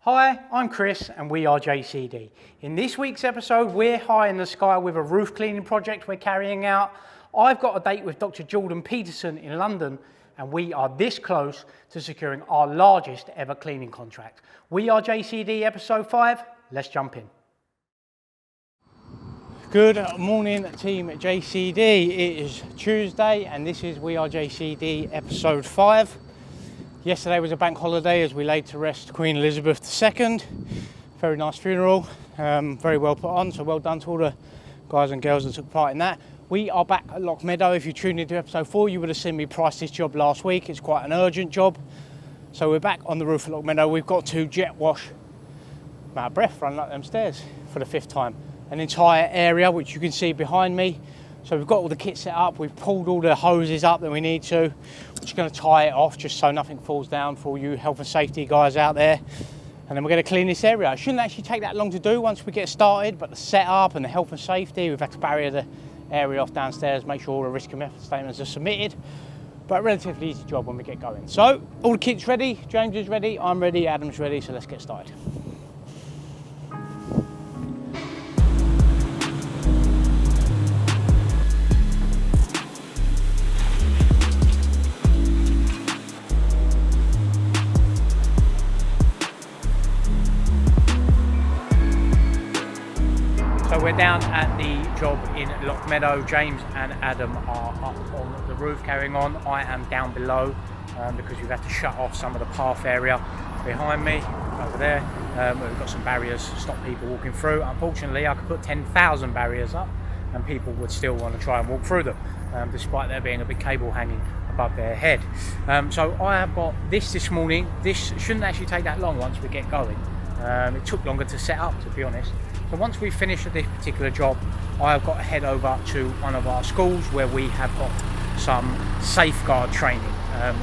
Hi, I'm Chris and we are JCD. In this week's episode, we're high in the sky with a roof cleaning project we're carrying out. I've got a date with Dr. Jordan Peterson in London and we are this close to securing our largest ever cleaning contract. We Are JCD episode 5, let's jump in. Good morning team JCD, it is Tuesday and this is We Are JCD episode 5. Yesterday was a bank holiday as we laid to rest Queen Elizabeth II. Very nice funeral, very well put on, so well done to all the guys and girls that took part in that. We are back at Lock Meadow. If you tuned into episode 4, you would have seen me price this job last week. It's quite an urgent job. So we're back on the roof at Lock Meadow. We've got to jet wash, I'm out of breath running up them stairs for the 5th time. An entire area, which you can see behind me. So we've got all the kit set up, we've pulled all the hoses up that we need to. We're just going to tie it off just so nothing falls down for all you health and safety guys out there. And then we're going to clean this area. It shouldn't actually take that long to do once we get started, but the setup and the health and safety, we've had to barrier the area off downstairs, make sure all the risk and method statements are submitted. But a relatively easy job when we get going. So all the kit's ready, James is ready, I'm ready, Adam's ready, so let's get started. So we're down at the job in Lock Meadow. James and Adam are up on the roof carrying on. I am down below because we've had to shut off some of the path area behind me over there. Where we've got some barriers to stop people walking through. Unfortunately, I could put 10,000 barriers up and people would still want to try and walk through them, despite there being a big cable hanging above their head. So I have got this morning. This shouldn't actually take that long once we get going. It took longer to set up, to be honest. So once we finish this particular job, I have got to head over to one of our schools where we have got some safeguard training,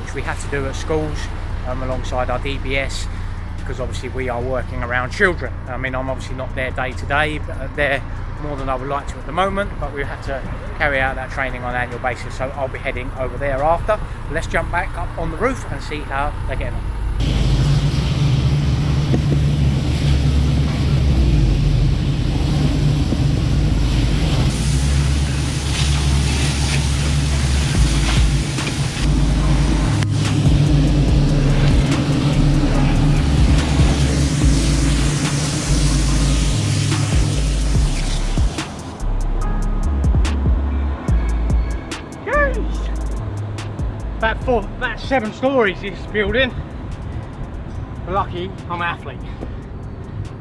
which we have to do at schools alongside our DBS, because obviously we are working around children. I mean, I'm obviously not there day to day, but there more than I would like to at the moment, but we have to carry out that training on an annual basis, so I'll be heading over there after. Let's jump back up on the roof and see how they're getting on. About 7 stories this building. We're lucky I'm an athlete.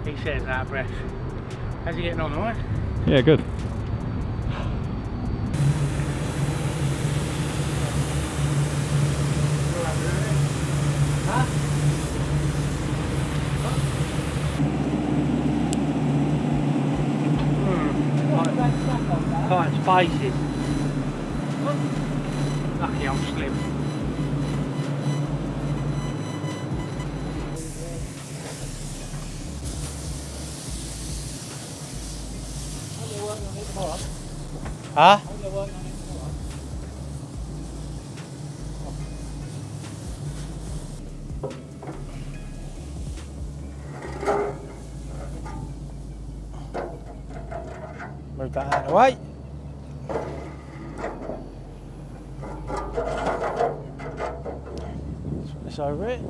He says out of breath. How's he getting on, alright? Yeah, good. Huh? Tight spaces. Lucky I'm slim. Huh? Move that out of the way. Put this over it.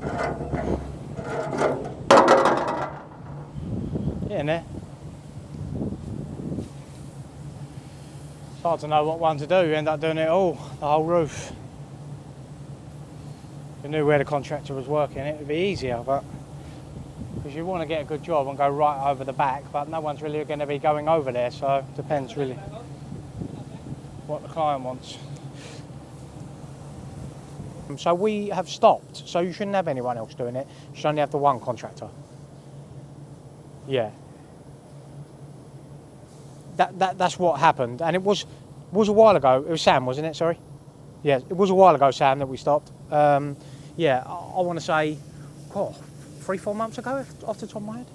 Get in there. It's hard to know what one to do. You end up doing it all, the whole roof. If you knew where the contractor was working, it would be easier, but because you want to get a good job and go right over the back, but no one's really going to be going over there, so it depends really what the client wants. So we have stopped, so you shouldn't have anyone else doing it. You should only have the one contractor. Yeah. That's what happened, and it was a while ago. It was Sam, wasn't it? Sorry. Yeah, it was a while ago, Sam, that we stopped. Yeah, I want to say, 3-4 months ago, off the top of my head.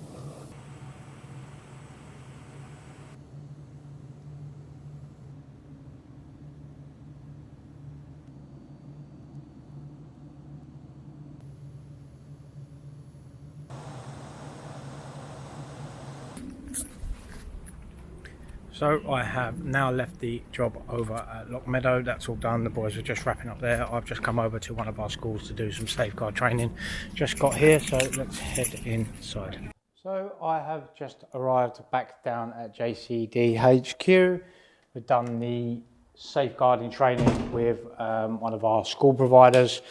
So I have now left the job over at Lock Meadow. That's all done. The boys are just wrapping up there. I've just come over to one of our schools to do some safeguard training. Just got here, so let's head inside. So I have just arrived back down at JCD HQ. We've done the safeguarding training with one of our school providers.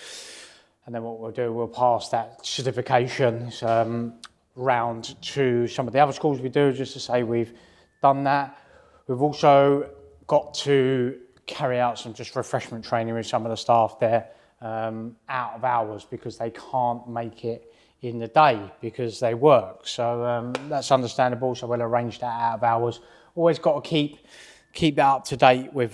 And then what we'll do, we'll pass that certification round to some of the other schools we do, just to say we've done that. We've also got to carry out some just refreshment training with some of the staff there out of hours, because they can't make it in the day because they work. So that's understandable. So we'll arrange that out of hours. Always got to keep that up to date with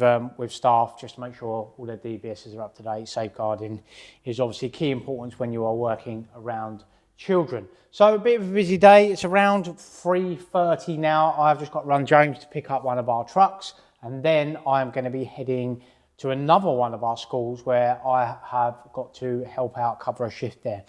staff, just to make sure all their DBSs are up to date. Safeguarding is obviously key importance when you are working around children. So a bit of a busy day. It's around 3:30 now. I've just got to run James to pick up one of our trucks, and then I'm going to be heading to another one of our schools where I have got to help out, cover a shift there.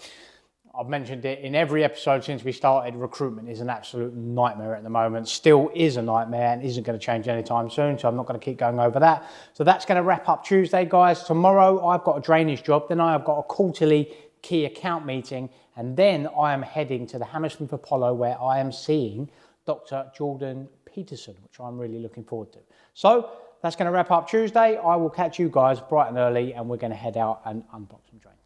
I've mentioned it in every episode since we started. Recruitment is an absolute nightmare at the moment. Still is a nightmare and isn't going to change anytime soon, so I'm not going to keep going over that. So that's going to wrap up Tuesday, guys. Tomorrow I've got a drainage job. Then I've got a quarterly key account meeting, and then I am heading to the Hammersmith Apollo, where I am seeing Dr. Jordan Peterson, which I'm really looking forward to. So that's going to wrap up Tuesday. I will catch you guys bright and early, and we're going to head out and unbox some drains.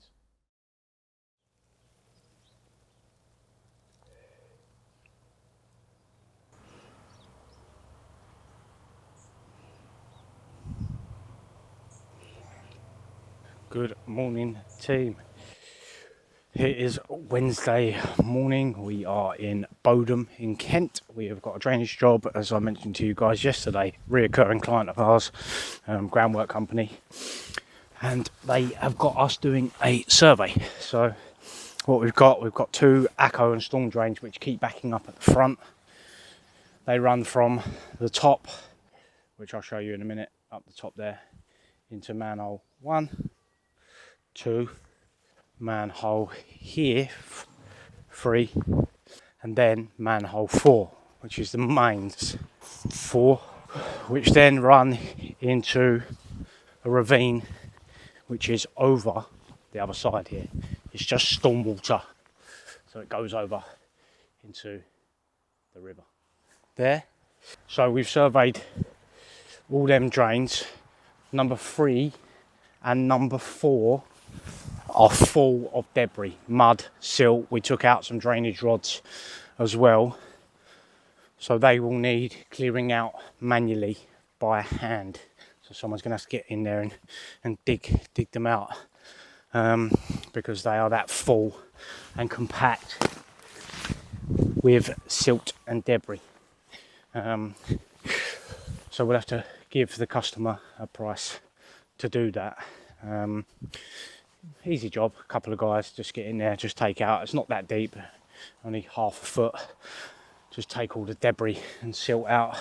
Good morning, team. It is Wednesday morning. We are in Bodham in Kent. We have got a drainage job, as I mentioned to you guys yesterday, reoccurring client of ours, groundwork company, and they have got us doing a survey. So what we've got two ACO and storm drains which keep backing up at the front. They run from the top, which I'll show you in a minute, up the top there, into manhole 1, 2, manhole here 3, and then manhole 4, which is the mains 4, which then run into a ravine which is over the other side here. It's just storm water, so it goes over into the river there. So we've surveyed all them drains. Number 3 and number 4 are full of debris, mud, silt. We took out some drainage rods as well, so they will need clearing out manually by hand. So someone's going to have to get in there and dig them out, because they are that full and compact with silt and debris. So we'll have to give the customer a price to do that. Easy job, a couple of guys just get in there, just take out, it's not that deep, only half a foot, just take all the debris and silt out,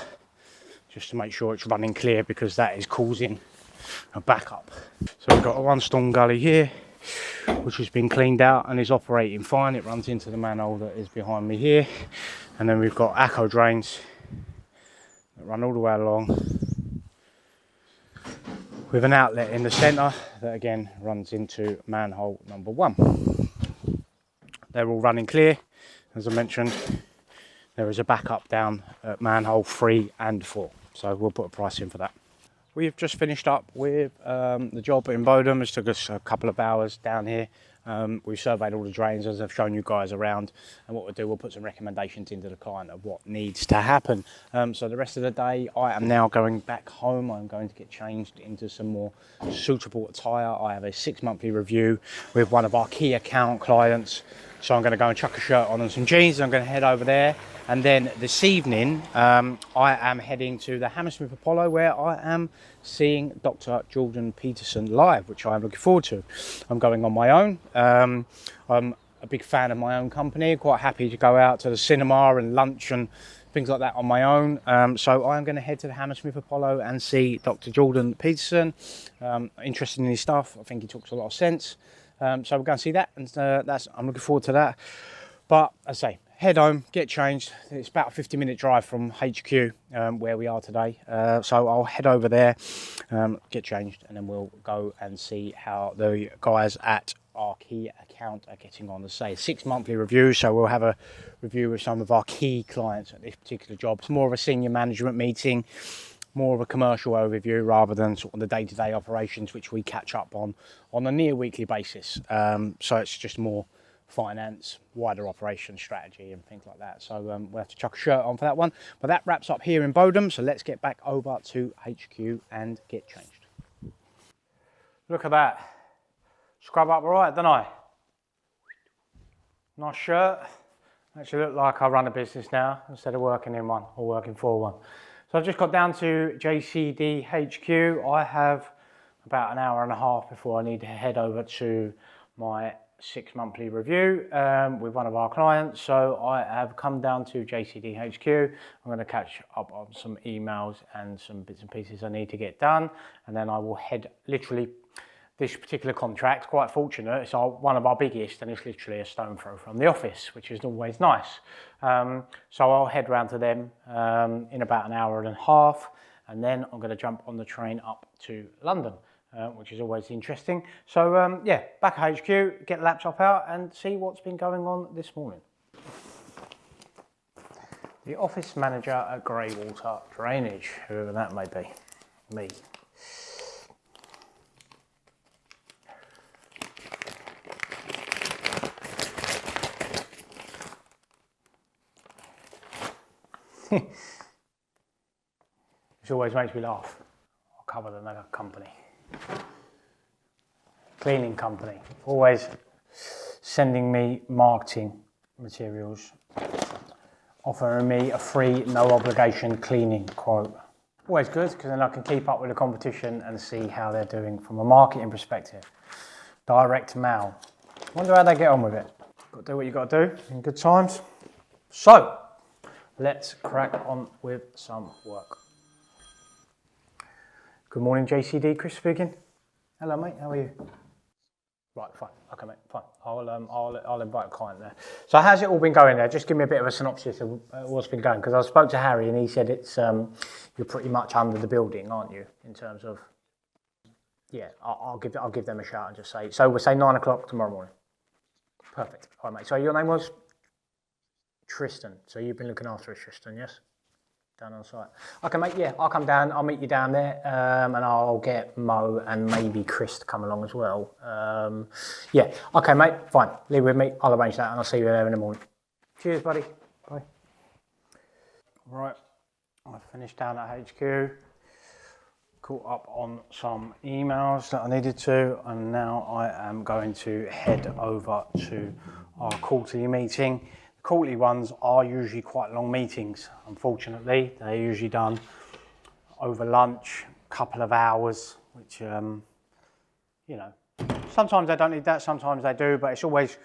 just to make sure it's running clear, because that is causing a backup. So we've got a one storm gully here, which has been cleaned out and is operating fine. It runs into the manhole that is behind me here, and then we've got ACO drains that run all the way along, with an outlet in the centre that again runs into manhole number 1. They're all running clear. As I mentioned, there is a backup down at manhole 3 and 4, so we'll put a price in for that. We've just finished up with the job in Bodham. It took us a couple of hours down here. We've surveyed all the drains, as I've shown you guys around, and what we'll do, we'll put some recommendations into the client of what needs to happen. So the rest of the day, I am now going back home. I'm going to get changed into some more suitable attire. I have a 6-monthly review with one of our key account clients, so I'm going to go and chuck a shirt on and some jeans. I'm going to head over there, and then this evening I am heading to the Hammersmith Apollo, where I am seeing Dr. Jordan Peterson live, which I'm looking forward to. I'm going on my own. I'm a big fan of my own company, quite happy to go out to the cinema and lunch and things like that on my own. So I'm going to head to the Hammersmith Apollo and see Dr. Jordan Peterson. Interested in his stuff. I think he talks a lot of sense. So we're going to see that, and I'm looking forward to that. But as I say, head home, get changed. It's about a 50-minute drive from HQ where we are today. So I'll head over there, get changed, and then we'll go and see how the guys at our key account are getting on. As I say, 6 monthly reviews, so we'll have a review with some of our key clients at this particular job. It's more of a senior management meeting, more of a commercial overview rather than sort of the day-to-day operations, which we catch up on a near weekly basis. So it's just more finance, wider operation strategy and things like that. So we'll have to chuck a shirt on for that one. But that wraps up here in Bodum, so let's get back over to HQ and get changed. Look at that. Scrub up right, don't I? Nice shirt. Actually look like I run a business now instead of working in one or working for one. So I've just got down to JCD HQ. I have about an hour and a half before I need to head over to my 6 monthly review with one of our clients. So I have come down to JCD HQ. I'm going to catch up on some emails and some bits and pieces I need to get done. And then I will head literally. This particular contract, quite fortunate, it's one of our biggest and it's literally a stone throw from the office, which is always nice. So I'll head round to them in about an hour and a half, and then I'm going to jump on the train up to London, which is always interesting. So yeah, back at HQ, get the laptop out and see what's been going on this morning. The office manager at Greywater Drainage, whoever that may be, me. This always makes me laugh. I'll cover another company. Cleaning company. Always sending me marketing materials, offering me a free, no obligation cleaning quote. Always good, because then I can keep up with the competition and see how they're doing from a marketing perspective. Direct mail. Wonder how they get on with it. Got to do what you got to do in good times. So, let's crack on with some work. Good morning, JCD. Chris speaking. Hello, mate. How are you? Right, fine. Okay, mate. Fine. I'll invite a client there. So, how's it all been going there? Just give me a bit of a synopsis of what's been going. Because I spoke to Harry and he said it's you're pretty much under the building, aren't you? In terms of, yeah. I'll give them a shout and just say. So we'll say 9 o'clock tomorrow morning. Perfect. All right, mate. So your name was Tristan. So you've been looking after us, Tristan, yes? Down on site. Okay, mate, yeah, I'll come down. I'll meet you down there and I'll get Mo and maybe Chris to come along as well. Yeah, okay, mate, fine. Leave with me. I'll arrange that and I'll see you there in the morning. Cheers, buddy. Bye. Right, I finished down at HQ. Caught up on some emails that I needed to, and now I am going to head over to our quarterly meeting. Quarterly ones are usually quite long meetings, unfortunately. They're usually done over lunch, a couple of hours, which, you know, sometimes they don't need that, sometimes they do, but it's always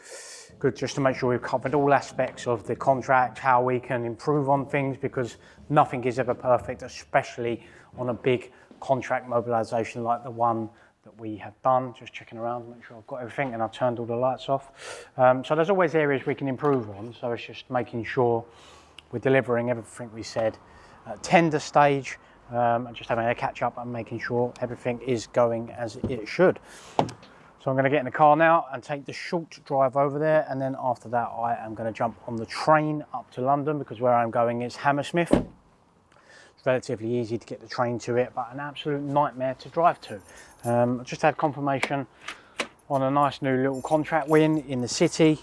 good just to make sure we've covered all aspects of the contract, how we can improve on things, because nothing is ever perfect, especially on a big contract mobilisation like the one that we have done. Just checking around, make sure I've got everything and I've turned all the lights off. So there's always areas we can improve on, so it's just making sure we're delivering everything we said at tender stage, and just having a catch up and making sure everything is going as it should. So I'm going to get in the car now and take the short drive over there, and then after that I am going to jump on the train up to London, because where I'm going is Hammersmith. It's relatively easy to get the train to it, but an absolute nightmare to drive to. I just had confirmation on a nice new little contract win in the city,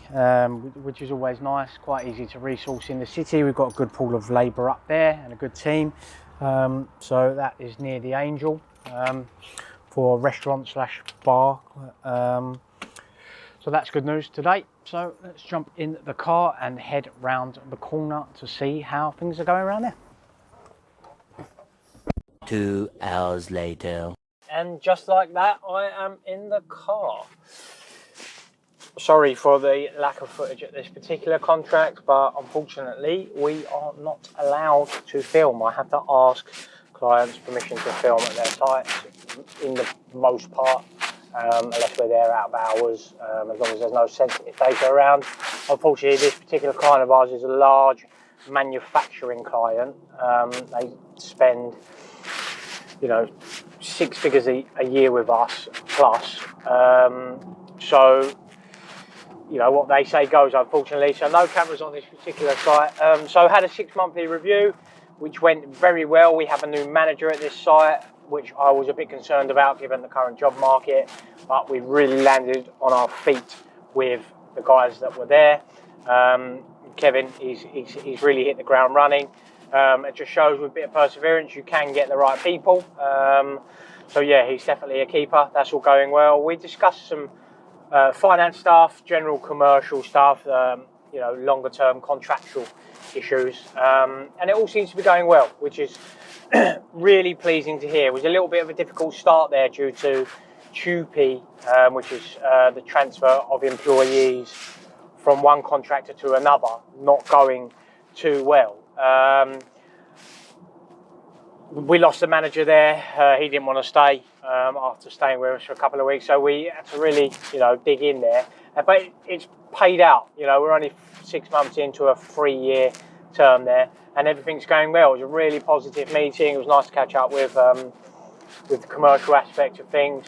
which is always nice, quite easy to resource in the city. We've got a good pool of labour up there and a good team. So that is near the Angel for a restaurant / bar. So that's good news today. So let's jump in the car and head round the corner to see how things are going around there. 2 hours later. And just like that, I am in the car. Sorry for the lack of footage at this particular contract, but unfortunately we are not allowed to film. I have to ask clients permission to film at their sites in the most part. unless we're there out of hours, as long as there's no sensitive data around. Unfortunately, this particular client of ours is a large manufacturing client. They spend, six figures a year with us plus. So what they say goes, unfortunately. So no cameras on this particular site. So had a 6 monthly review, which went very well. We have a new manager at this site, which I was a bit concerned about given the current job market, but we really landed on our feet with the guys that were there. Kevin, he's really hit the ground running. It just shows with a bit of perseverance you can get the right people. So yeah, he's definitely a keeper. That's all going well. We discussed some finance stuff, general commercial stuff, longer term contractual issues, and it all seems to be going well, which is really pleasing to hear. It was a little bit of a difficult start there due to TUPE, which is the transfer of employees from one contractor to another, not going too well. We lost the manager there. He didn't want to stay after staying with us for a couple of weeks, so we had to really, dig in there. But it's paid out. We're only 6 months into a 3-year term there, and everything's going well. It was a really positive meeting. It was nice to catch up with the commercial aspect of things.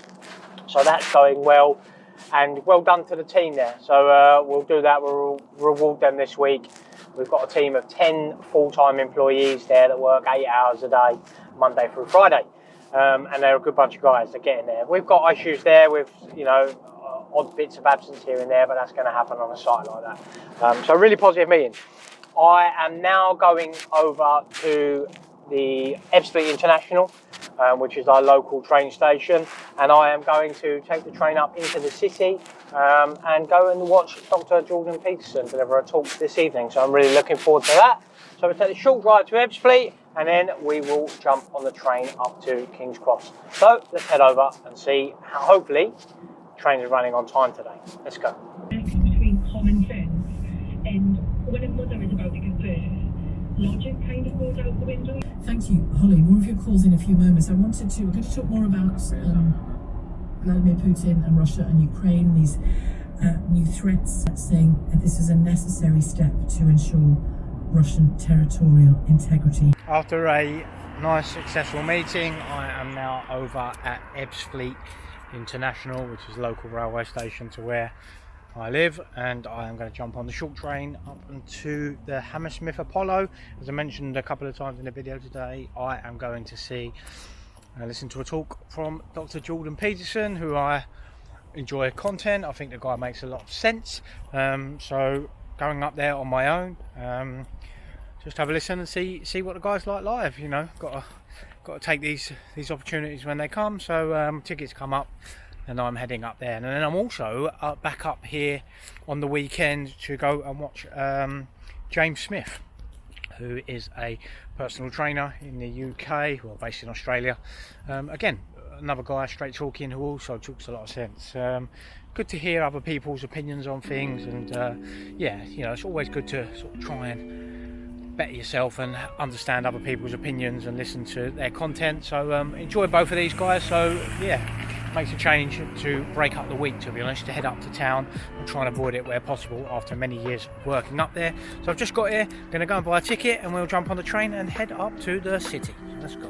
So that's going well, and well done to the team there. So we'll do that. We'll reward them this week. We've got a team of 10 full-time employees there that work 8 hours a day, Monday through Friday. And they're a good bunch of guys that get in there. We've got issues there with, odd bits of absence here and there, but that's going to happen on a site like that. So really positive meeting. I am now going over to the Ebbsfleet International, which is our local train station, and I am going to take the train up into the city and go and watch Dr. Jordan Peterson deliver a talk this evening. So I'm really looking forward to that. So we'll take a short drive to Ebbsfleet, and then we will jump on the train up to King's Cross. So let's head over and see how, hopefully, the train is running on time today. Let's go. Between common sense and when a mother is about to give birth, logic kind of goes out the window. Thank you, Holly. More of your calls in a few moments. We're going to talk more about Vladimir Putin and Russia and Ukraine, these new threats, saying that this is a necessary step to ensure Russian territorial integrity. After a nice successful meeting, I am now over at Ebbsfleet International, which is a local railway station to where I live, and I am going to jump on the short train up into the Hammersmith Apollo. As I mentioned a couple of times in the video today, I am going to see and listen to a talk from Dr. Jordan Peterson, who I enjoy content. I think the guy makes a lot of sense. So going up there on my own, just have a listen and see what the guy's like live. Got to take these opportunities when they come. So tickets come up, and I'm heading up there, and then I'm also back up here on the weekend to go and watch James Smith, who is a personal trainer in the UK, well, based in Australia. Again, another guy straight talking who also talks a lot of sense. Good to hear other people's opinions on things, and it's always good to sort of try and better yourself and understand other people's opinions and listen to their content. So enjoy both of these guys. So makes a change to break up the week, to be honest, to head up to town and try and avoid it where possible after many years working up there. So I've just got here, going to go and buy a ticket, and we'll jump on the train and head up to the city. So let's go.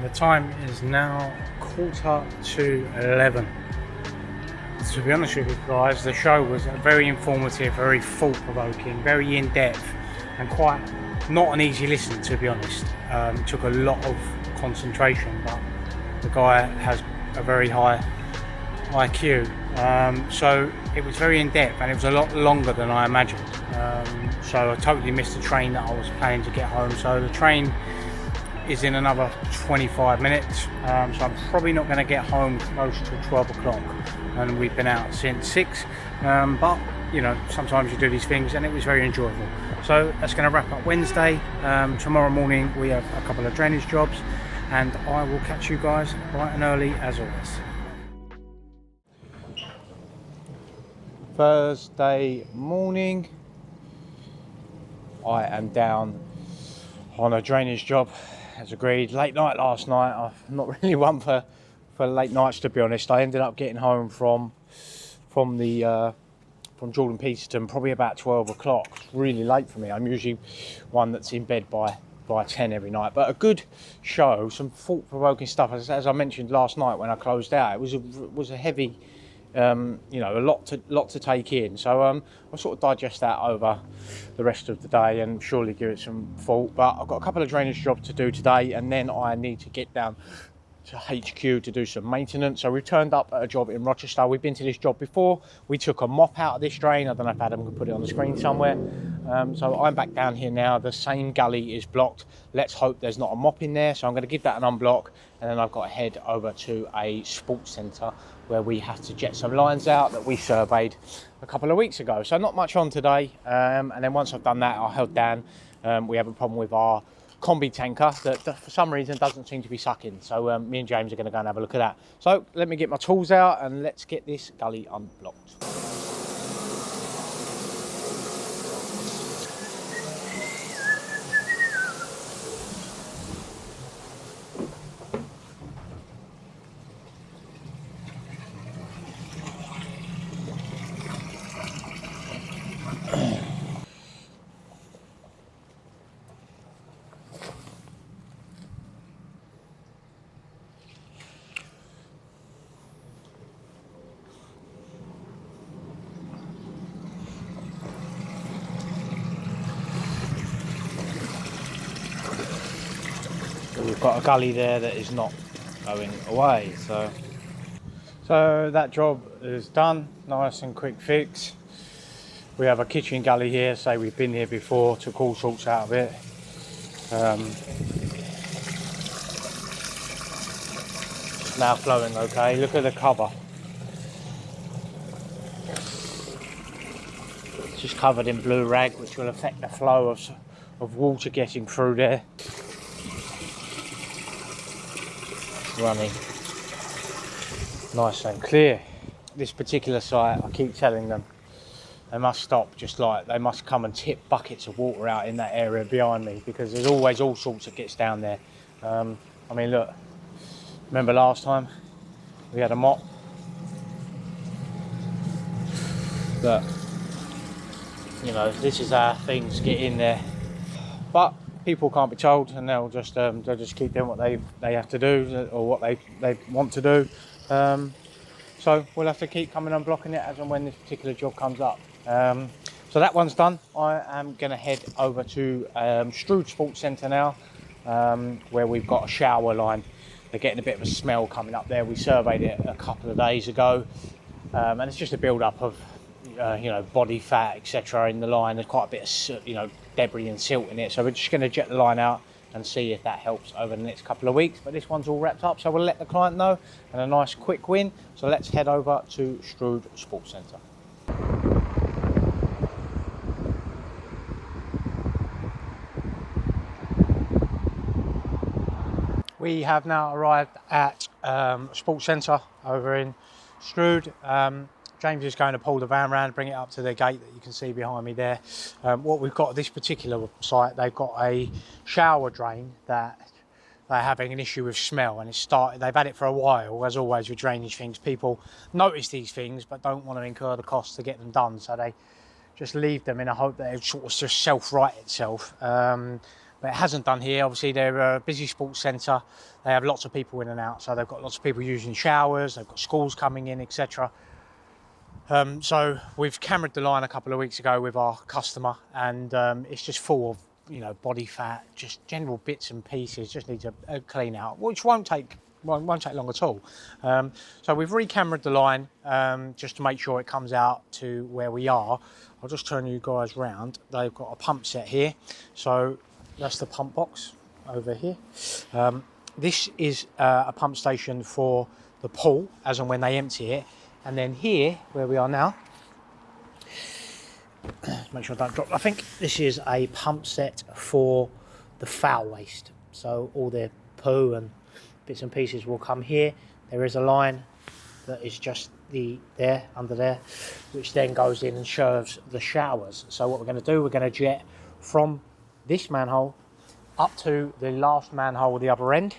The time is now 11:15. To be honest with you guys, the show was very informative, very thought-provoking, very in-depth, and quite not an easy listen, to be honest. It took a lot of concentration, but the guy has a very high IQ, so it was very in-depth and it was a lot longer than I imagined. So I totally missed the train that I was planning to get home. So the train is in another 25 minutes, so I'm probably not going to get home close to 12 o'clock, and we've been out since 6, but you know, sometimes you do these things, and it was very enjoyable. So that's going to wrap up Wednesday. Tomorrow morning we have a couple of drainage jobs, and I will catch you guys bright and early as always. Thursday morning, I am down on a drainage job as agreed. Late night last night. I'm not really one for late nights, to be honest. I ended up getting home from Jordan Peterson probably about 12 o'clock. It's really late for me. I'm usually one that's in bed by 10 every night. But a good show, some thought-provoking stuff. As I mentioned last night when I closed out, it was a heavy, you know, a lot to take in. So I'll sort of digest that over the rest of the day and surely give it some thought. But I've got a couple of drainage jobs to do today, and then I need to get down to HQ to do some maintenance. So we've turned up at a job in Rochester. We've been to this job before. We took a mop out of this drain. I don't know if Adam can put it on the screen somewhere. So I'm back down here now. The same gully is blocked. Let's hope there's not a mop in there. So I'm going to give that an unblock, and then I've got to head over to a sports centre where we have to jet some lines out that we surveyed a couple of weeks ago. So not much on today. And then once I've done that, I'll head down. We have a problem with our combi tanker that for some reason doesn't seem to be sucking. So me and James are going to go and have a look at that. So let me get my tools out and let's get this gully unblocked. We've got a gully there that is not going away, so that job is done. Nice and quick fix. We have a kitchen gully here, so we've been here before, took all sorts out of it. It's now flowing okay. Look at the cover, it's just covered in blue rag, which will affect the flow of water getting through there. Running nice and clear. This particular site, I keep telling them they must stop, just like they must come and tip buckets of water out in that area behind me, because there's always all sorts that gets down there. I mean, look, remember last time we had a mop? But you know, this is how things get in there. But people can't be told, and they'll just keep doing what they have to do, or what they want to do. So we'll have to keep coming and blocking it as and when this particular job comes up. So that one's done. I am going to head over to Strood Sports Centre now, where we've got a shower line. They're getting a bit of a smell coming up there. We surveyed it a couple of days ago, and it's just a build-up of you know, body fat, etc. in the line. There's quite a bit of, you know, debris and silt in it, so we're just going to jet the line out and see if that helps over the next couple of weeks. But this one's all wrapped up, so we'll let the client know, and a nice quick win. So let's head over to Strood Sports Centre. We have now arrived at Sports Centre over in Strood. James is going to pull the van around, bring it up to the gate that you can see behind me there. What we've got at this particular site, they've got a shower drain that they're having an issue with smell, and they've had it for a while. As always with drainage things, people notice these things but don't want to incur the cost to get them done, so they just leave them in a hope that it sort of just self-right itself. but it hasn't done here. Obviously they're a busy sports centre, they have lots of people in and out, so they've got lots of people using showers, they've got schools coming in, etc. So we've cameraed the line a couple of weeks ago with our customer, and it's just full of, you know, body fat, just general bits and pieces, just needs a clean out, which won't take long at all. So we've re-cameraed the line just to make sure it comes out to where we are. I'll just turn you guys round. They've got a pump set here, so that's the pump box over here. This is a pump station for the pool as and when they empty it, and then here where we are now, make sure I don't drop, I think this is a pump set for the foul waste, so all their poo and bits and pieces will come here. There is a line that is just under there, which then goes in and serves the showers. So what we're going to do, we're going to jet from this manhole up to the last manhole at the other end,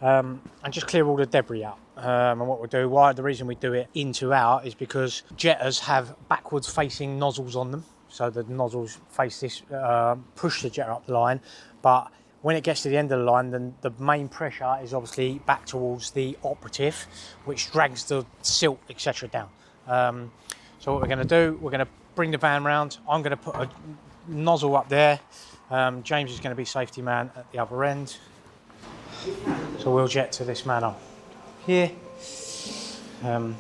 and just clear all the debris out. And what we'll do, the reason we do it in to out is because jetters have backwards facing nozzles on them, so the nozzles face this, push the jetter up the line, but when it gets to the end of the line, then the main pressure is obviously back towards the operative, which drags the silt, etc. down. So what we're going to do, we're going to bring the van round. I'm going to put a nozzle up there. James is going to be safety man at the other end. So we'll jet to this manhole here. And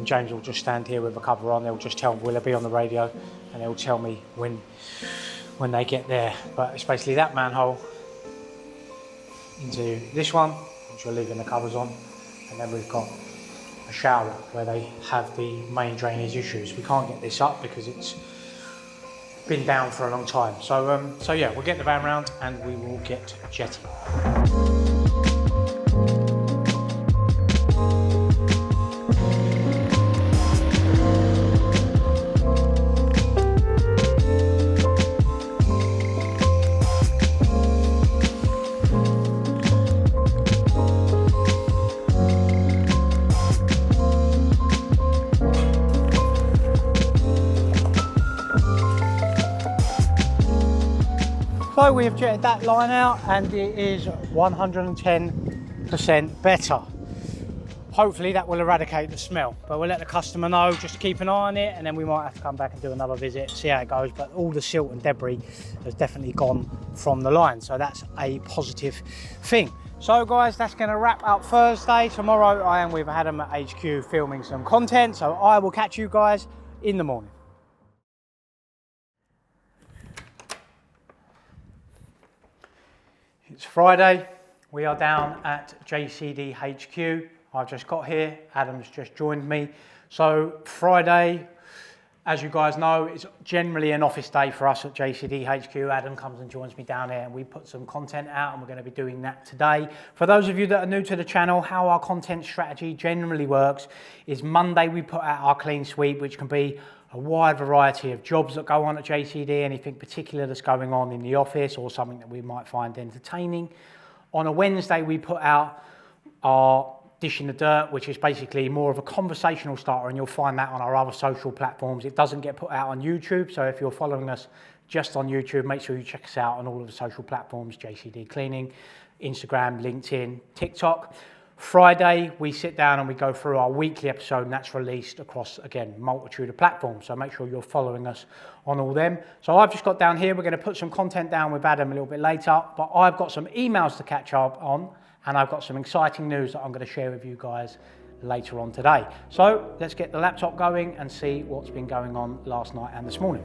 James will just stand here with a cover on. They'll just tell me, will it be on the radio? And they'll tell me when they get there. But it's basically that manhole into this one, which we're leaving the covers on, and then we've got a shower where they have the main drainage issues. We can't get this up because it's been down for a long time. So yeah, we'll get the van round and we will get jetting. So we have jetted that line out and it is 110% better. Hopefully that will eradicate the smell, but we'll let the customer know, just keep an eye on it, and then we might have to come back and do another visit, see how it goes. But all the silt and debris has definitely gone from the line, so that's a positive thing. So guys, that's going to wrap up Thursday. Tomorrow I am with Adam at HQ filming some content, so I will catch you guys in the morning. It's Friday, we are down at JCD HQ. I've just got here, Adam's just joined me. So Friday, as you guys know, it's generally an office day for us at JCD HQ. Adam comes and joins me down here and we put some content out, and we're going to be doing that today. For those of you that are new to the channel, how our content strategy generally works is Monday we put out our clean sweep, which can be a wide variety of jobs that go on at JCD, anything particular that's going on in the office or something that we might find entertaining. On a Wednesday, we put out our Dish in the Dirt, which is basically more of a conversational starter, and you'll find that on our other social platforms. It doesn't get put out on YouTube, so if you're following us just on YouTube, make sure you check us out on all of the social platforms, JCD Cleaning, Instagram, LinkedIn, TikTok. Friday, we sit down and we go through our weekly episode, and that's released across, again, multitude of platforms. So make sure you're following us on all them. So I've just got down here, we're going to put some content down with Adam a little bit later, but I've got some emails to catch up on, and I've got some exciting news that I'm going to share with you guys later on today. So let's get the laptop going and see what's been going on last night and this morning.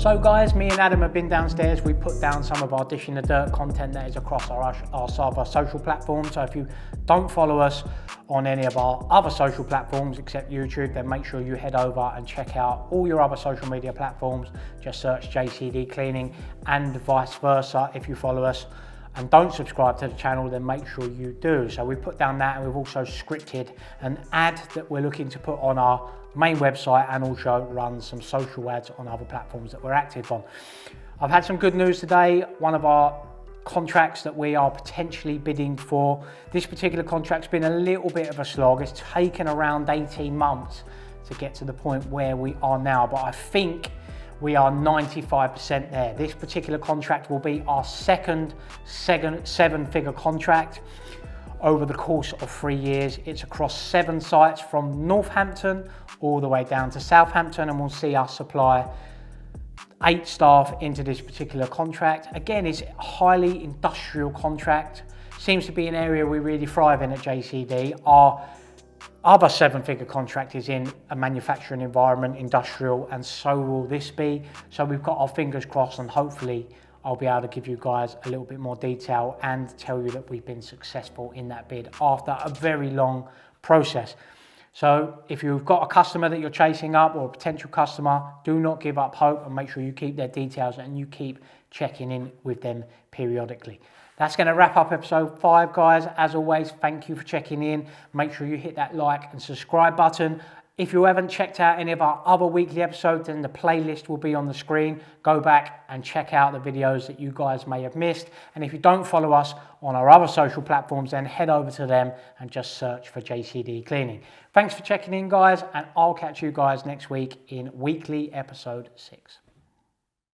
So guys, me and Adam have been downstairs. We put down some of our Dish in the Dirt content that is across our other social platforms. So if you don't follow us on any of our other social platforms except YouTube, then make sure you head over and check out all your other social media platforms. Just search JCD Cleaning and vice versa. If you follow us and don't subscribe to the channel, then make sure you do. So we put down that, and we've also scripted an ad that we're looking to put on our main website, and also run some social ads on other platforms that we're active on. I've had some good news today. One of our contracts that we are potentially bidding for, this particular contract's been a little bit of a slog. It's taken around 18 months to get to the point where we are now, but I think we are 95% there. This particular contract will be our second seven-figure contract over the course of 3 years. It's across 7 sites from Northampton all the way down to Southampton, and we'll see us supply 8 staff into this particular contract. Again, it's a highly industrial contract. Seems to be an area we really thrive in at JCD. Our other 7-figure contract is in a manufacturing environment, industrial, and so will this be. So we've got our fingers crossed, and hopefully I'll be able to give you guys a little bit more detail and tell you that we've been successful in that bid after a very long process. So if you've got a customer that you're chasing up, or a potential customer, do not give up hope, and make sure you keep their details and you keep checking in with them periodically. That's going to wrap up episode 5, guys. As always, thank you for checking in. Make sure you hit that like and subscribe button. If you haven't checked out any of our other weekly episodes, then the playlist will be on the screen. Go back and check out the videos that you guys may have missed. And if you don't follow us on our other social platforms, then head over to them and just search for JCD Cleaning. Thanks for checking in, guys, and I'll catch you guys next week in weekly episode 6.